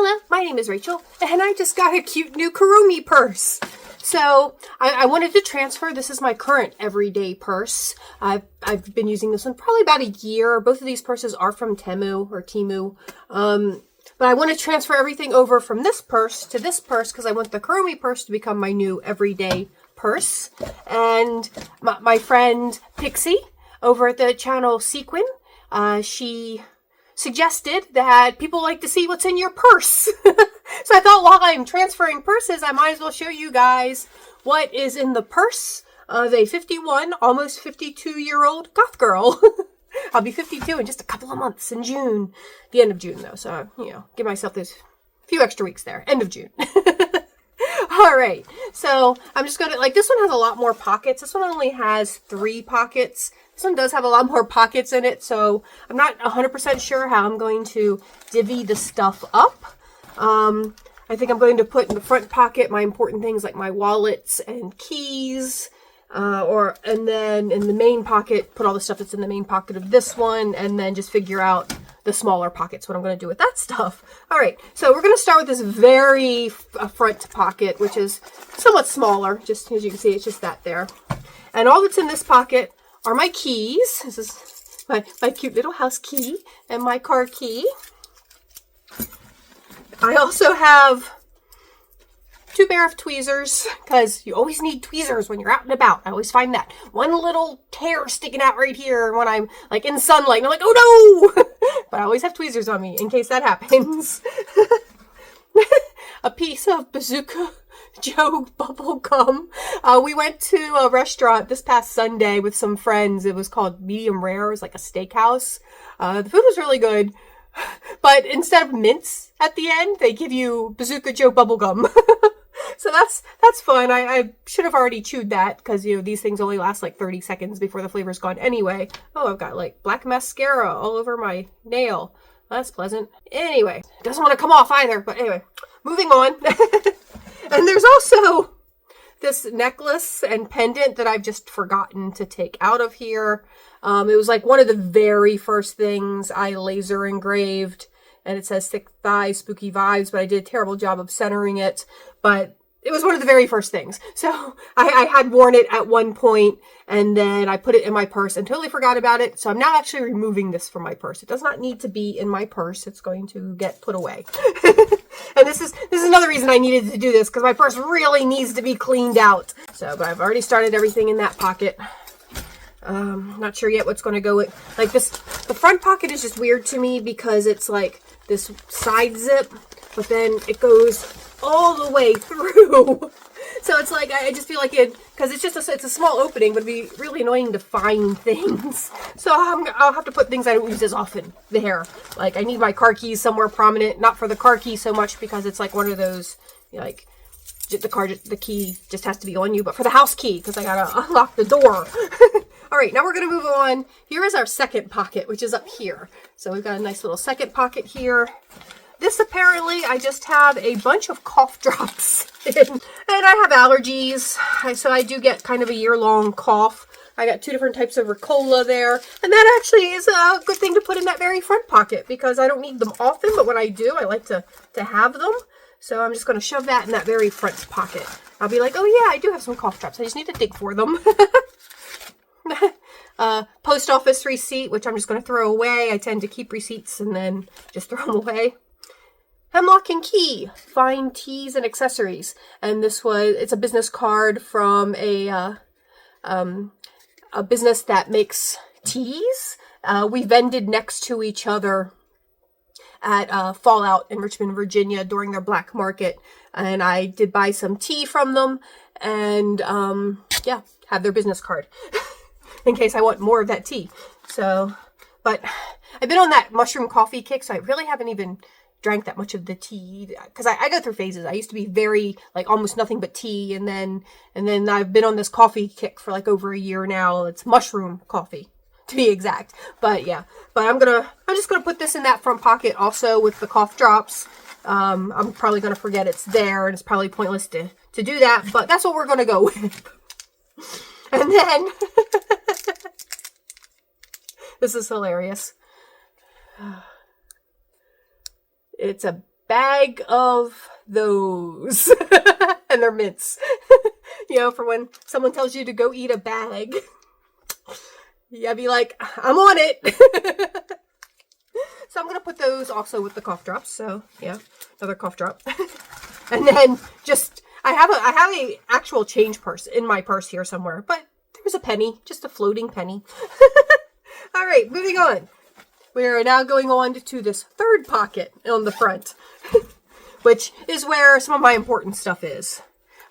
Hello, my name is Rachel, and I just got a cute new Kurumi purse. So I wanted to transfer. This is my current everyday purse. I've been using this one probably about a year. Both of these purses are from Temu or Temu. But I want to transfer everything over from this purse to this purse because I want the Kurumi purse to become my new everyday purse. And my friend Pixie over at the channel Seakwin, she suggested that people like to see what's in your purse. So I thought while I'm transferring purses, I might as well show you guys what is in the purse of a 51, almost 52-year-old goth girl. I'll be 52 in just a couple of months in June. The end of June, though. So, you know, give myself those few extra weeks there. End of June. All right. So I'm just going to, like, this one has a lot more pockets. This one only has 3 pockets. This one does have a lot more pockets in it. So I'm not 100% sure how I'm going to divvy the stuff up. I think I'm going to put in the front pocket my important things like my wallets and keys. And then in the main pocket, put all the stuff that's in the main pocket of this one, and then just figure out the smaller pockets, what I'm going to do with that stuff. All right, so we're going to start with this very front pocket, which is somewhat smaller. Just as you can see, it's just that there. And all that's in this pocket are my keys. This is my cute little house key and my car key. I also have 2 pair of tweezers, because you always need tweezers when you're out and about. I always find that. One little hair sticking out right here when I'm like in sunlight, and I'm like, oh no! But I always have tweezers on me in case that happens. A piece of Bazooka Joe bubble gum. We went to a restaurant this past Sunday with some friends. It was called Medium Rare. It was like a steakhouse. The food was really good. But instead of mints at the end, they give you Bazooka Joe bubblegum. So that's fun. I should have already chewed that because, you know, these things only last like 30 seconds before the flavor's gone anyway. Oh, I've got like black mascara all over my nail. That's pleasant. Anyway, it doesn't want to come off either. But anyway, moving on. And there's also this necklace and pendant that I've just forgotten to take out of here. It was like one of the very first things I laser engraved, and it says thick thighs, spooky vibes, but I did a terrible job of centering it. But it was one of the very first things. So I had worn it at one point, and then I put it in my purse and totally forgot about it. So I'm now actually removing this from my purse. It does not need to be in my purse. It's going to get put away. And this is another reason I needed to do this, because my purse really needs to be cleaned out. So, but I've already started everything in that pocket. Not sure yet what's going to go with, like this. The front pocket is just weird to me because it's like this side zip, but then it goes all the way through. So it's like, I just feel like because it's a small opening, but it'd be really annoying to find things. So I'll have to put things I don't use as often there. Like I need my car keys somewhere prominent, not for the car key so much because it's like one of those, you know, like the key just has to be on you, but for the house key, because I gotta unlock the door. All right, now we're going to move on. Here is our second pocket, which is up here. So we've got a nice little second pocket here. This apparently, I just have a bunch of cough drops in. And I have allergies, so I do get kind of a year-long cough. I got 2 different types of Ricola there. And that actually is a good thing to put in that very front pocket because I don't need them often, but when I do, I like to have them. So I'm just going to shove that in that very front pocket. I'll be like, oh yeah, I do have some cough drops. I just need to dig for them. Post office receipt, which I'm just going to throw away. I tend to keep receipts and then just throw them away. Hemlock and Key, fine teas and accessories. And it's a business card from a business that makes teas. We vended next to each other at Fallout in Richmond, Virginia during their black market. And I did buy some tea from them and yeah, have their business card. In case I want more of that tea. So, but I've been on that mushroom coffee kick, so I really haven't even drank that much of the tea. Because I go through phases. I used to be very, like, almost nothing but tea. And then I've been on this coffee kick for, like, over a year now. It's mushroom coffee, to be exact. But, yeah. But I'm just going to put this in that front pocket also with the cough drops. I'm probably going to forget it's there. And it's probably pointless to do that. But that's what we're going to go with. And then... This is hilarious. It's a bag of those. And they're mints. You know, for when someone tells you to go eat a bag. Yeah, be like, I'm on it. So I'm going to put those also with the cough drops. So yeah, another cough drop. And then just, I have a actual change purse in my purse here somewhere, but there's a penny, just a floating penny. All right, moving on. We are now going on to this third pocket on the front, which is where some of my important stuff is.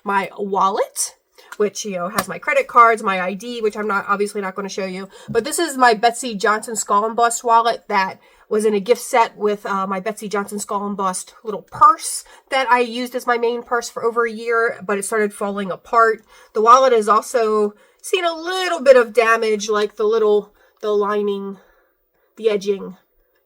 My wallet, which, you know, has my credit cards, my ID, which I'm obviously not going to show you. But this is my Betsy Johnson Skull Embossed wallet that was in a gift set with my Betsy Johnson Skull Embossed little purse that I used as my main purse for over a year, but it started falling apart. The wallet has also seen a little bit of damage, like the lining, the edging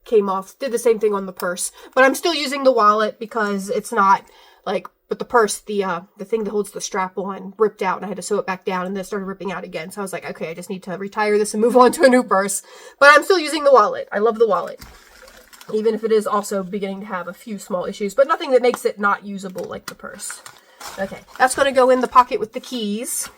came off. Did the same thing on the purse. But I'm still using the wallet because it's not like, but the purse, the thing that holds the strap on ripped out and I had to sew it back down and then it started ripping out again. So I was like, okay, I just need to retire this and move on to a new purse. But I'm still using the wallet. I love the wallet. Even if it is also beginning to have a few small issues, but nothing that makes it not usable like the purse. Okay, that's going to go in the pocket with the keys.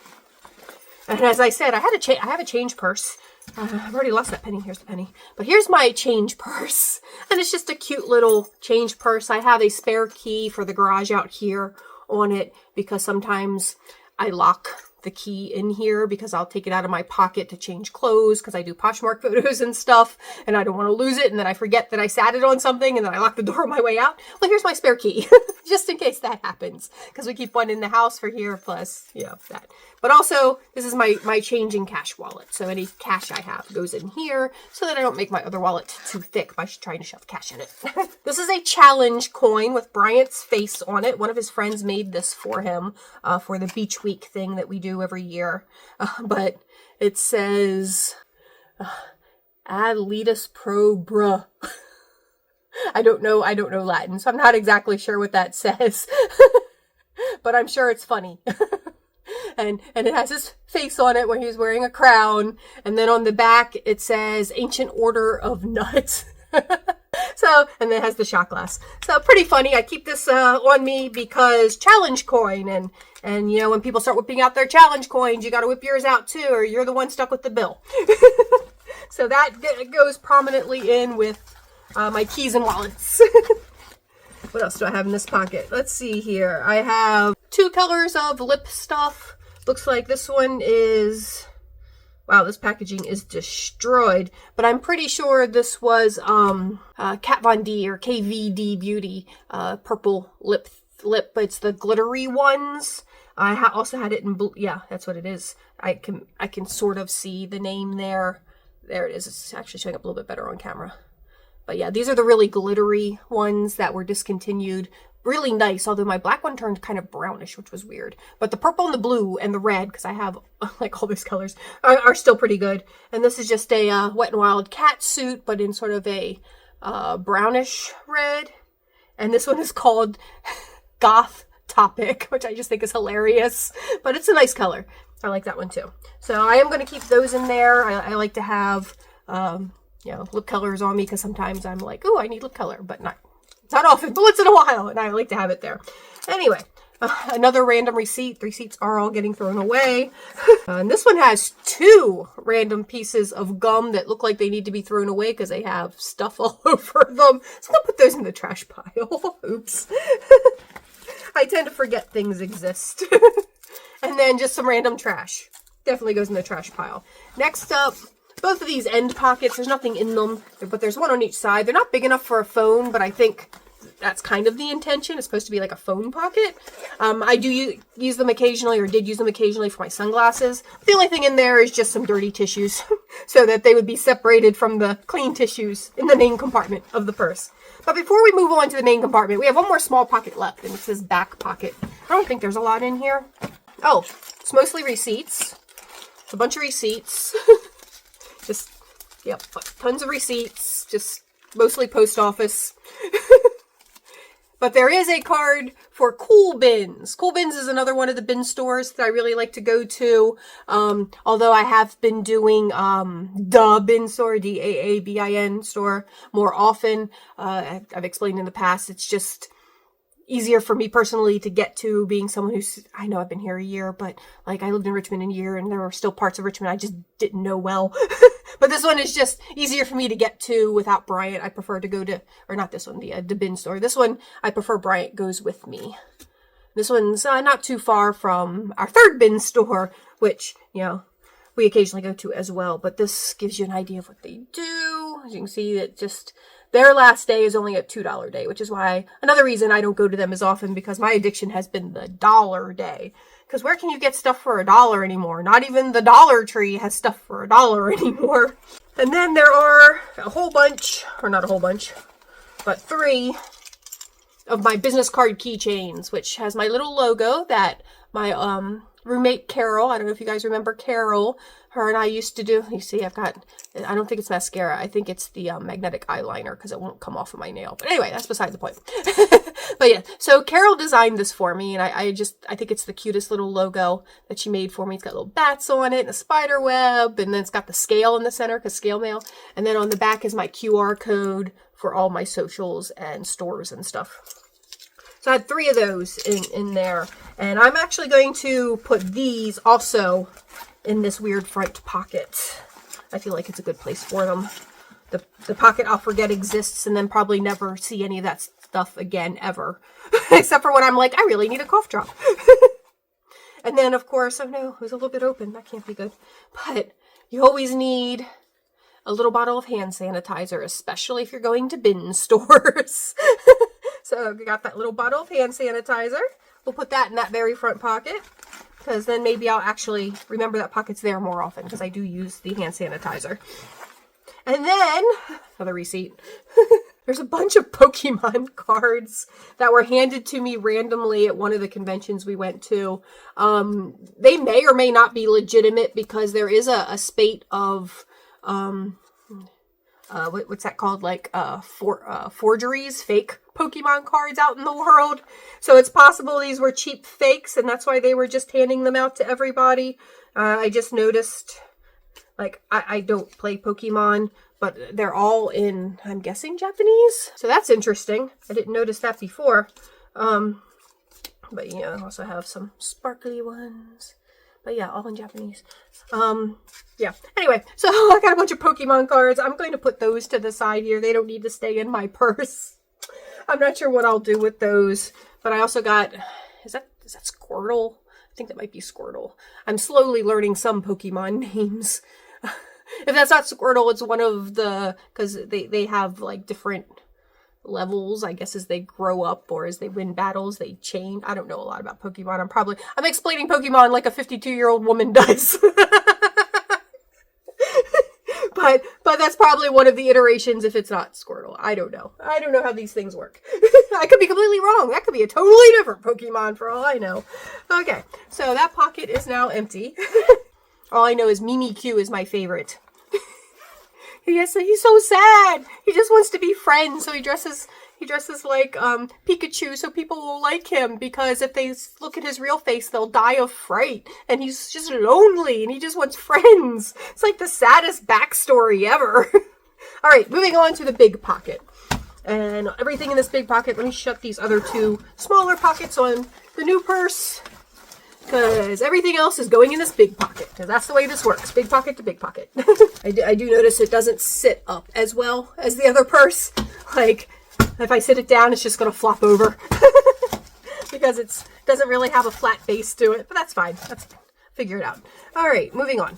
And as I said, I have a change purse. I've already lost that penny. Here's the penny. But here's my change purse. And it's just a cute little change purse. I have a spare key for the garage out here on it because sometimes I lock the key in here because I'll take it out of my pocket to change clothes because I do Poshmark photos and stuff and I don't want to lose it and then I forget that I sat it on something and then I lock the door on my way out. Well, here's my spare key just in case that happens because we keep one in the house for here plus, you know, that. But also, this is my changing cash wallet. So any cash I have goes in here so that I don't make my other wallet too thick by trying to shove cash in it. This is a challenge coin with Bryant's face on it. One of his friends made this for him for the beach week thing that we do every year. But it says, Ad litis pro bruh. I don't know Latin, so I'm not exactly sure what that says. But I'm sure it's funny. And it has his face on it where he's wearing a crown. And then on the back, it says Ancient Order of Nuts. So, and then it has the shot glass. So pretty funny. I keep this on me because challenge coin. And you know, when people start whipping out their challenge coins, you got to whip yours out too, or you're the one stuck with the bill. So that goes prominently in with my keys and wallets. What else do I have in this pocket? Let's see here. I have 2 colors of lip stuff. Looks like this one is, wow, this packaging is destroyed. But I'm pretty sure this was Kat Von D or KVD Beauty purple lip, but it's the glittery ones. I also had it in blue. Yeah, that's what it is. I can sort of see the name there. There it is. It's actually showing up a little bit better on camera. But yeah, these are the really glittery ones that were discontinued. Really nice, although my black one turned kind of brownish, which was weird. But the purple and the blue and the red, because I have like all these colors, are still pretty good. And this is just a Wet n Wild cat suit, but in sort of a brownish red. And this one is called Goth Topic, which I just think is hilarious. But it's a nice color. I like that one too. So I am going to keep those in there. I like to have you know, lip colors on me because sometimes I'm like, oh, I need lip color, but not often, but once in a while, and I like to have it there. Anyway, another random receipt. The receipts are all getting thrown away. And this one has 2 random pieces of gum that look like they need to be thrown away because they have stuff all over them. So I'll put those in the trash pile. Oops. I tend to forget things exist. And then just some random trash. Definitely goes in the trash pile. Next up, both of these end pockets, there's nothing in them, but there's one on each side. They're not big enough for a phone, but I think that's kind of the intention. It's supposed to be like a phone pocket. I do use them occasionally, or did use them occasionally for my sunglasses. The only thing in there is just some dirty tissues so that they would be separated from the clean tissues in the main compartment of the purse. But before we move on to the main compartment, we have one more small pocket left, and it says back pocket. I don't think there's a lot in here. Oh, it's mostly receipts. It's a bunch of receipts. Just, yep, tons of receipts. Just mostly post office. But there is a card for Cool Bins. Cool Bins is another one of the bin stores that I really like to go to. Although I have been doing the bin store, DAABIN store, more often. I've explained in the past, it's just easier for me personally to get to, being someone who's, I know I've been here a year, but like I lived in Richmond a year and there were still parts of Richmond I just didn't know well. But this one is just easier for me to get to without Bryant. I prefer to go to, or not this one, the bin store. This one, I prefer Bryant goes with me. This one's not too far from our third bin store, which, you know, we occasionally go to as well. But this gives you an idea of what they do. As you can see, it just, their last day is only a $2 day, which is why, another reason I don't go to them as often, because my addiction has been the dollar day. Because where can you get stuff for $1 anymore? Not even the Dollar Tree has stuff for $1 anymore. And then there are a whole bunch, or not a whole bunch, but 3 of my business card keychains, which has my little logo that my roommate Carol, I don't know if you guys remember Carol, her and I used to do. You see, I've got, I don't think it's mascara. I think it's the magnetic eyeliner because it won't come off of my nail. But anyway, that's beside the point. But yeah, so Carol designed this for me, and I think it's the cutest little logo that she made for me. It's got little bats on it and a spider web, and then it's got the scale in the center because scale mail. And then on the back is my QR code for all my socials and stores and stuff. So I had 3 of those in there. And I'm actually going to put these also in this weird front pocket. I feel like it's a good place for them. The pocket I'll forget exists and then probably never see any of that stuff again ever. Except for when I'm like, I really need a cough drop. And then, of course, oh no, it was a little bit open. That can't be good. But you always need a little bottle of hand sanitizer, especially if you're going to bin stores. So we got that little bottle of hand sanitizer. We'll put that in that very front pocket, because then maybe I'll actually remember that pocket's there more often, because I do use the hand sanitizer. And then, another receipt. There's a bunch of Pokemon cards that were handed to me randomly at one of the conventions we went to. They may or may not be legitimate, because there is a spate of what's that called? Like forgeries, fake Pokemon cards out in the world. So it's possible these were cheap fakes, and that's why they were just handing them out to everybody. I just noticed, like, I don't play Pokemon, but they're all in, I'm guessing, Japanese. So that's interesting. I didn't notice that before. But yeah, I also have some sparkly ones. But yeah, all in Japanese. Yeah. Anyway, so I got a bunch of Pokemon cards. I'm going to put those to the side here. They don't need to stay in my purse. I'm not sure what I'll do with those. But I also got, is that Squirtle? I think that might be Squirtle. I'm slowly learning some Pokemon names. If that's not Squirtle, it's one of the, because they have like different levels, I guess, as they grow up or as they win battles, they change. I don't know a lot about Pokemon. I'm explaining Pokemon like a 52-year-old woman does. But that's probably one of the iterations if it's not Squirtle. I don't know. I don't know how these things work. I could be completely wrong. That could be a totally different Pokemon for all I know. Okay, so that pocket is now empty. All I know is Mimikyu is my favorite. Yes, he's so sad. He just wants to be friends, so he dresses like Pikachu so people will like him, because if they look at his real face, they'll die of fright. And he's just lonely and he just wants friends. It's like the saddest backstory ever. All right, moving on to the big pocket. And everything in this big pocket, let me shut these other 2 smaller pockets on the new purse, because everything else is going in this big pocket, because that's the way this works. Big pocket to big pocket. I do notice it doesn't sit up as well as the other purse. Like, if I sit it down, it's just going to flop over. Because it doesn't really have a flat base to it. But that's fine. Figure it out. All right, moving on.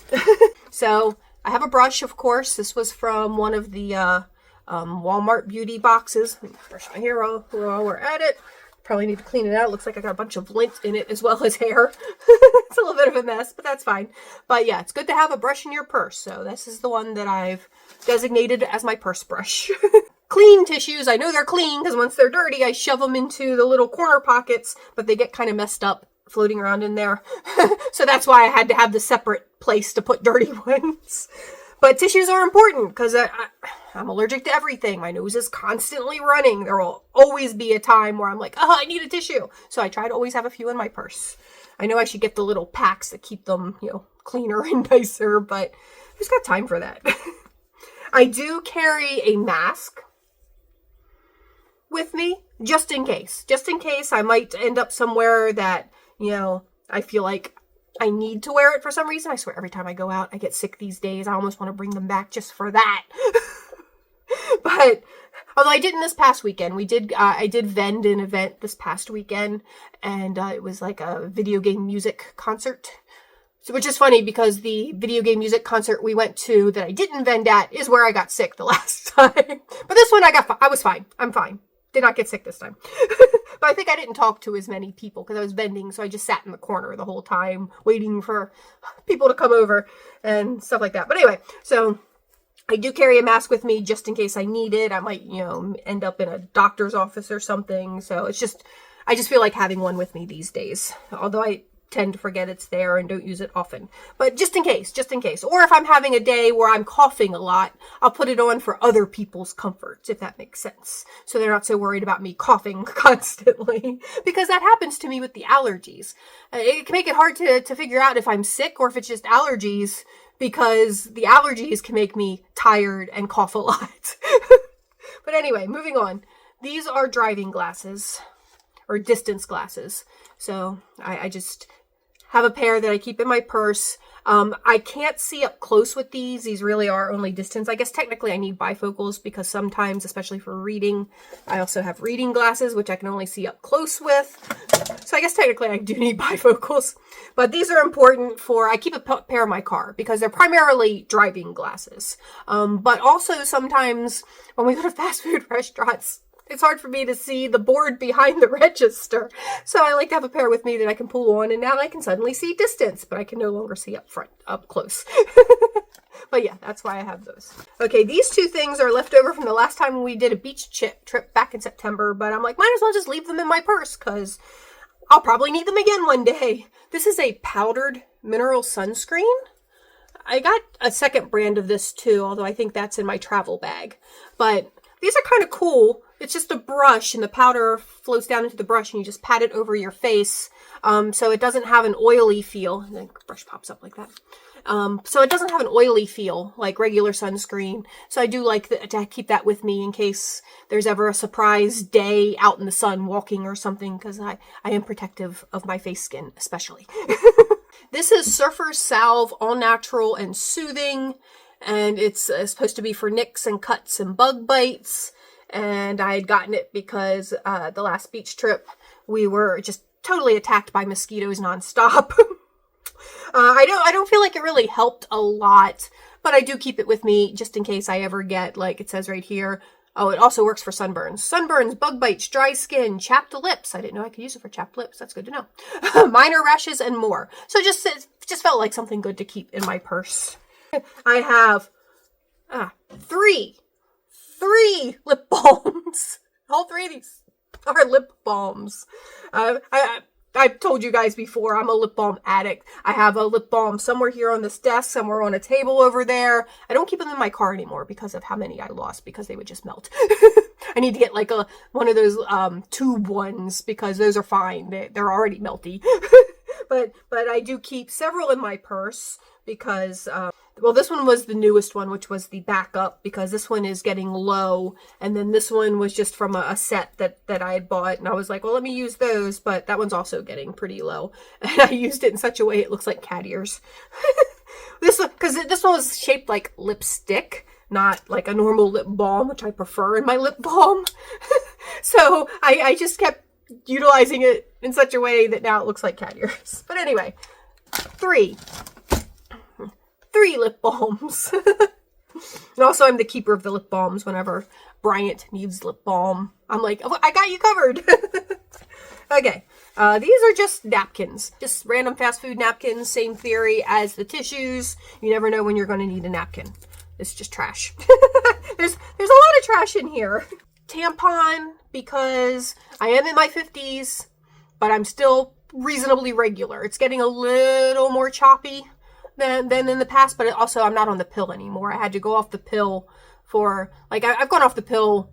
So, I have a brush, of course. This was from one of the Walmart beauty boxes. Brush my hair while we're at it. Probably need to clean it out. It looks like I got a bunch of lint in it as well as hair. It's a little bit of a mess, but that's fine. But yeah, it's good to have a brush in your purse. So this is the one that I've designated as my purse brush. Clean tissues. I know they're clean because once they're dirty, I shove them into the little corner pockets, but they get kind of messed up floating around in there. So that's why I had to have the separate place to put dirty ones. But tissues are important because I'm allergic to everything. My nose is constantly running. There will always be a time where I'm like, oh, I need a tissue. So I try to always have a few in my purse. I know I should get the little packs that keep them, cleaner and nicer, but who's got time for that? I do carry a mask with me just in case. Just in case I might end up somewhere that, I feel like I need to wear it for some reason. I swear every time I go out, I get sick these days. I almost want to bring them back just for that. But although I didn't this past weekend, I did vend an event this past weekend, and it was like a video game music concert. So, which is funny because the video game music concert we went to that I didn't vend at is where I got sick the last time. But this one I was fine. I'm fine. Did not get sick this time. But I think I didn't talk to as many people because I was vending, so I just sat in the corner the whole time waiting for people to come over and stuff like that. But anyway, so I do carry a mask with me just in case I need it. I might, end up in a doctor's office or something. So I just feel like having one with me these days. Although I tend to forget it's there and don't use it often. But just in case. Or if I'm having a day where I'm coughing a lot, I'll put it on for other people's comfort, if that makes sense. So they're not so worried about me coughing constantly. Because that happens to me with the allergies. It can make it hard to figure out if I'm sick or if it's just allergies, because the allergies can make me tired and cough a lot. But anyway, moving on. These are driving glasses, or distance glasses. So I just have a pair that I keep in my purse. I can't see up close with these. These really are only distance. I guess technically I need bifocals because sometimes, especially for reading, I also have reading glasses, which I can only see up close with. So I guess technically I do need bifocals. But these are important I keep a pair in my car because they're primarily driving glasses. But also sometimes when we go to fast food restaurants, it's hard for me to see the board behind the register. So I like to have a pair with me that I can pull on, and now I can suddenly see distance, but I can no longer see up close. But yeah, that's why I have those. Okay, these two things are left over from the last time we did a beach trip back in September, but I'm like, might as well just leave them in my purse because I'll probably need them again one day. This is a powdered mineral sunscreen. I got a second brand of this too, although I think that's in my travel bag. But these are kind of cool. It's just a brush and the powder floats down into the brush and you just pat it over your face. So it doesn't have an oily feel. And the brush pops up like that. So it doesn't have an oily feel like regular sunscreen. So I do like to keep that with me in case there's ever a surprise day out in the sun walking or something, because I am protective of my face skin, especially. This is Surfer's Salve, all natural and soothing. And it's supposed to be for nicks and cuts and bug bites. And I had gotten it because the last beach trip, we were just totally attacked by mosquitoes nonstop. I don't feel like it really helped a lot, but I do keep it with me just in case I ever get, like it says right here. Oh, it also works for sunburns. Sunburns, bug bites, dry skin, chapped lips. I didn't know I could use it for chapped lips. That's good to know. Minor rashes and more. So it just felt like something good to keep in my purse. I have three lip balms. All three of these are lip balms. I've told you guys before, I'm a lip balm addict. I have a lip balm somewhere here on this desk, somewhere on a table over there. I don't keep them in my car anymore because of how many I lost because they would just melt. I need to get like one of those tube ones because those are fine. They're already melty. But I do keep several in my purse because well, this one was the newest one, which was the backup, because this one is getting low. And then this one was just from a set that I had bought. And I was like, well, let me use those. But that one's also getting pretty low. And I used it in such a way it looks like cat ears. Because this one was shaped like lipstick, not like a normal lip balm, which I prefer in my lip balm. So I just kept utilizing it in such a way that now it looks like cat ears. But anyway, three lip balms. And also I'm the keeper of the lip balms whenever Bryant needs lip balm. I'm like, oh, I got you covered. Okay. These are just napkins. Just random fast food napkins. Same theory as the tissues. You never know when you're going to need a napkin. It's just trash. There's a lot of trash in here. Tampon, because I am in my 50s, but I'm still reasonably regular. It's getting a little more choppy. than in the past, but also I'm not on the pill anymore. I had to go off the pill for, like, I've gone off the pill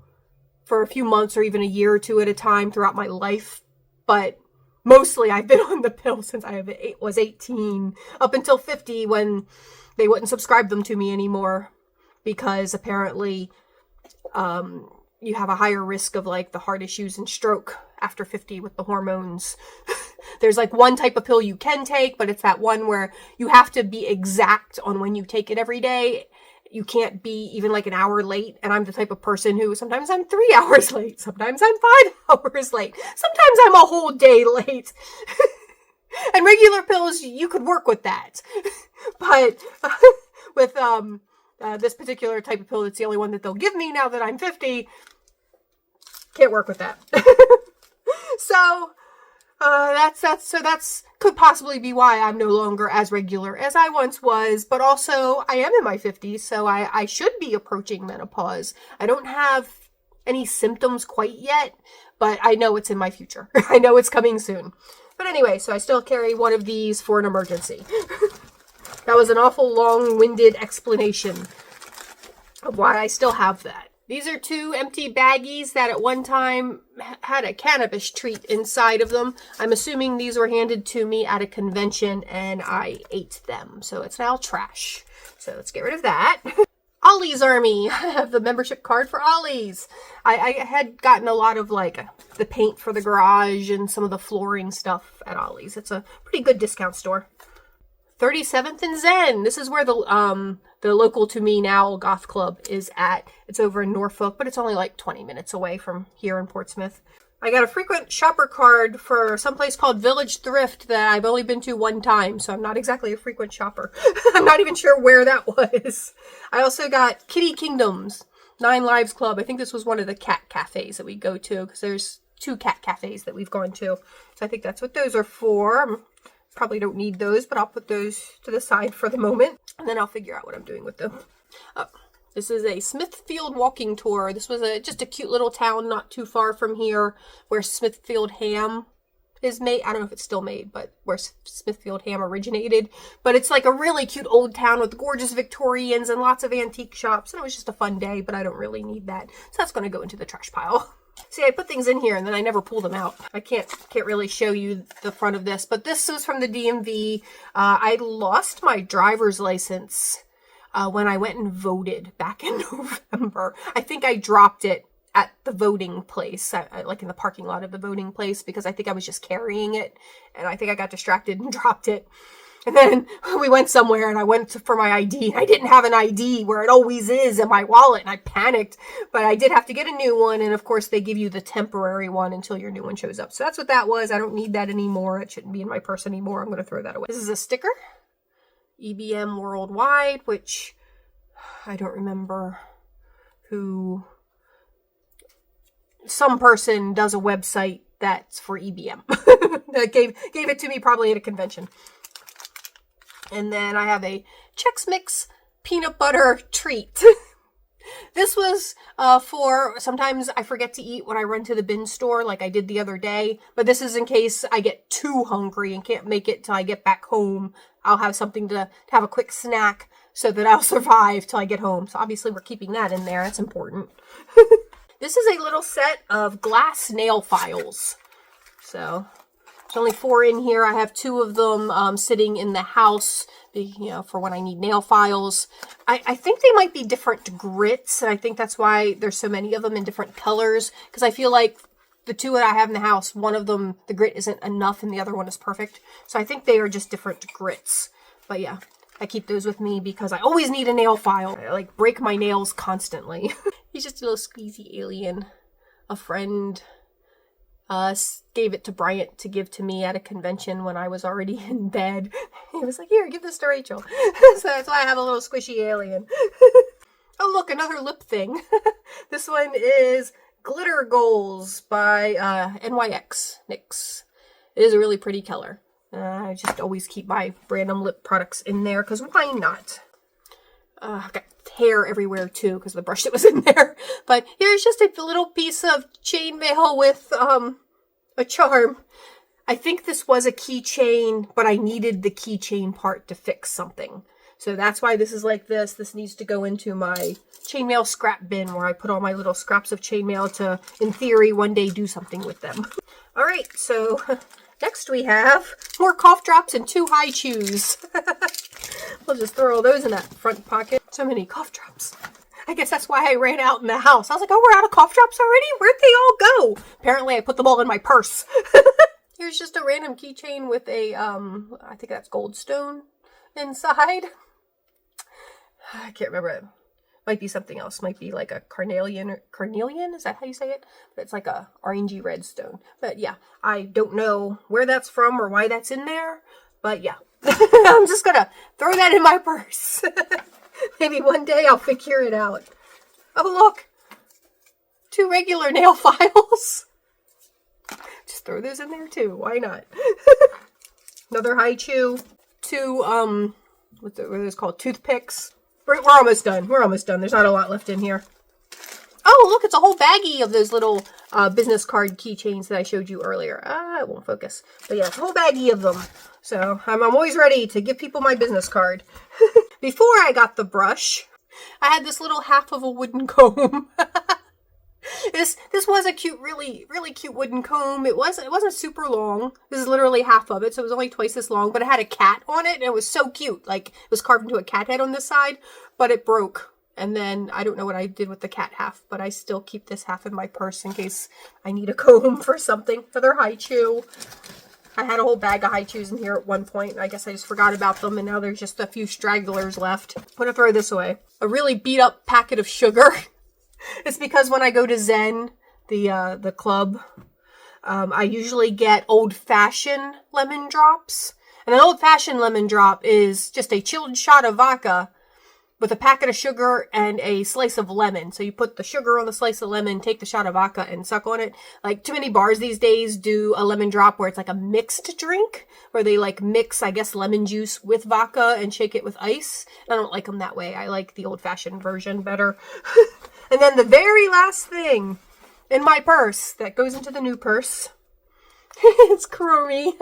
for a few months or even a year or two at a time throughout my life, but mostly I've been on the pill since I was 18, up until 50 when they wouldn't subscribe them to me anymore, because apparently you have a higher risk of like the heart issues and stroke after 50 with the hormones. There's like one type of pill you can take, but it's that one where you have to be exact on when you take it every day. You can't be even like an hour late. And I'm the type of person who sometimes I'm 3 hours late. Sometimes I'm 5 hours late. Sometimes I'm a whole day late. And regular pills, you could work with that. But with this particular type of pill, that's the only one that they'll give me now that I'm 50, can't work with that. So that's could possibly be why I'm no longer as regular as I once was, but also I am in my 50s, so I should be approaching menopause. I don't have any symptoms quite yet, but I know it's in my future. I know it's coming soon. But anyway, so I still carry one of these for an emergency. That was an awful long-winded explanation of why I still have that. These are 2 empty baggies that at one time had a cannabis treat inside of them. I'm assuming these were handed to me at a convention and I ate them. So it's now trash. So let's get rid of that. Ollie's Army. I have the membership card for Ollie's. I had gotten a lot of like the paint for the garage and some of the flooring stuff at Ollie's. It's a pretty good discount store. 37th and Zen. This is where the local to me now goth club is at. It's over in Norfolk, but it's only like 20 minutes away from here in Portsmouth. I got a frequent shopper card for someplace called Village Thrift that I've only been to one time, so I'm not exactly a frequent shopper. I'm not even sure where that was. I also got Kitty Kingdoms, 9 Lives Club. I think this was one of the cat cafes that we go to, because there's 2 cat cafes that we've gone to. So I think that's what those are for. Probably don't need those, but I'll put those to the side for the moment, and then I'll figure out what I'm doing with them. This is a Smithfield walking tour. This was just a cute little town not too far from here where Smithfield ham is made. I don't know if it's still made, but where Smithfield ham originated. But it's like a really cute old town with gorgeous Victorians and lots of antique shops. And it was just a fun day, but I don't really need that. So that's going to go into the trash pile. See, I put things in here and then I never pull them out. I can't really show you the front of this, but this was from the DMV. I lost my driver's license when I went and voted back in November. I think I dropped it at the voting place, like in the parking lot of the voting place, because I think I was just carrying it, and I think I got distracted and dropped it. And then we went somewhere and I went for my ID. I didn't have an ID where it always is in my wallet, and I panicked, but I did have to get a new one. And of course they give you the temporary one until your new one shows up. So that's what that was. I don't need that anymore. It shouldn't be in my purse anymore. I'm going to throw that away. This is a sticker, EBM Worldwide, which I don't remember who. Some person does a website that's for EBM. That gave it to me probably at a convention. And then I have a Chex Mix peanut butter treat. This was for, sometimes I forget to eat when I run to the bin store like I did the other day. But this is in case I get too hungry and can't make it till I get back home. I'll have something to have a quick snack so that I'll survive till I get home. So obviously we're keeping that in there. That's important. This is a little set of glass nail files. So there's only 4 in here. I have 2 of them sitting in the house, for when I need nail files. I think they might be different grits, and I think that's why there's so many of them in different colors, because I feel like the 2 that I have in the house, one of them, the grit isn't enough, and the other one is perfect. So I think they are just different grits. But yeah, I keep those with me because I always need a nail file. I break my nails constantly. He's just a little squeezy alien. A friend gave it to Bryant to give to me at a convention when I was already in bed. He was like, here, give this to Rachel. So that's why I have a little squishy alien. Oh, look, another lip thing. This one is Glitter Goals by NYX. NYX. It is a really pretty color. I just always keep my random lip products in there because why not? I've got hair everywhere too because of the brush that was in there. But here's just a little piece of chainmail with a charm. I think this was a keychain, but I needed the keychain part to fix something. So that's why this is like this. This needs to go into my chainmail scrap bin where I put all my little scraps of chainmail to, in theory, one day do something with them. All right, so next we have more cough drops and 2 high chews. We'll just throw all those in that front pocket. So many cough drops. I guess that's why I ran out in the house. I was like, oh, we're out of cough drops already? Where'd they all go? Apparently I put them all in my purse. Here's just a random keychain with a, I think that's goldstone inside. I can't remember it. Might be something else. Might be like a carnelian. Or carnelian? Is that how you say it? But it's like a orangey red stone. But yeah, I don't know where that's from or why that's in there. But yeah, I'm just gonna throw that in my purse. Maybe one day I'll figure it out. Oh look, 2 regular nail files. Just throw those in there too. Why not? Another high chew. 2 what are those called? Toothpicks. We're almost done. We're almost done. There's not a lot left in here. Oh, look, it's a whole baggie of those little business card keychains that I showed you earlier. It won't focus. But yeah, it's a whole baggie of them. So I'm always ready to give people my business card. Before I got the brush, I had this little half of a wooden comb. This was a cute, really cute wooden comb. It wasn't super long. This is literally half of it, so it was only twice as long. But it had a cat on it, and it was so cute. Like, it was carved into a cat head on this side, but it broke. And then I don't know what I did with the cat half, but I still keep this half in my purse in case I need a comb for something. Another high chew. I had a whole bag of high chews in here at one point. I guess I just forgot about them, and now there's just a few stragglers left. I'm gonna throw this away. A really beat up packet of sugar. It's because when I go to Zen, the club, I usually get old-fashioned lemon drops. And an old-fashioned lemon drop is just a chilled shot of vodka with a packet of sugar and a slice of lemon. So you put the sugar on the slice of lemon, take the shot of vodka, and suck on it. Like, too many bars these days do a lemon drop where it's like a mixed drink, where they like mix, I guess, lemon juice with vodka and shake it with ice. I don't like them that way. I like the old-fashioned version better. And then the very last thing in my purse that goes into the new purse. It's crummy.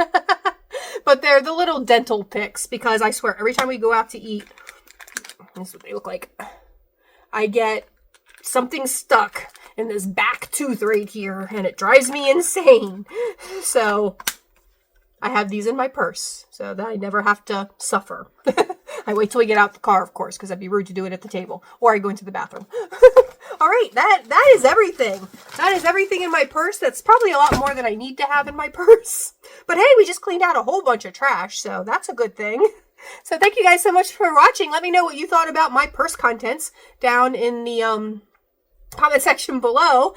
But they're the little dental picks, because I swear every time we go out to eat, this is what they look like, I get something stuck in this back tooth right here, and it drives me insane. So I have these in my purse so that I never have to suffer. I wait till we get out the car, of course, because that'd be rude to do it at the table, or I go into the bathroom. All right, that is everything. That is everything in my purse. That's probably a lot more than I need to have in my purse. But hey, we just cleaned out a whole bunch of trash, so that's a good thing. So thank you guys so much for watching. Let me know what you thought about my purse contents down in the comment section below.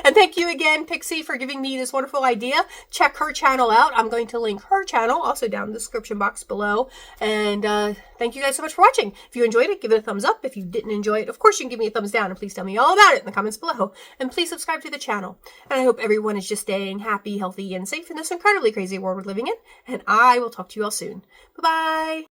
And thank you again, Pixie, for giving me this wonderful idea. Check her channel out. I'm going to link her channel also down in the description box below. And thank you guys so much for watching. If you enjoyed it, give it a thumbs up. If you didn't enjoy it, of course, you can give me a thumbs down. And please tell me all about it in the comments below. And please subscribe to the channel. And I hope everyone is just staying happy, healthy, and safe in this incredibly crazy world we're living in. And I will talk to you all soon. Bye-bye.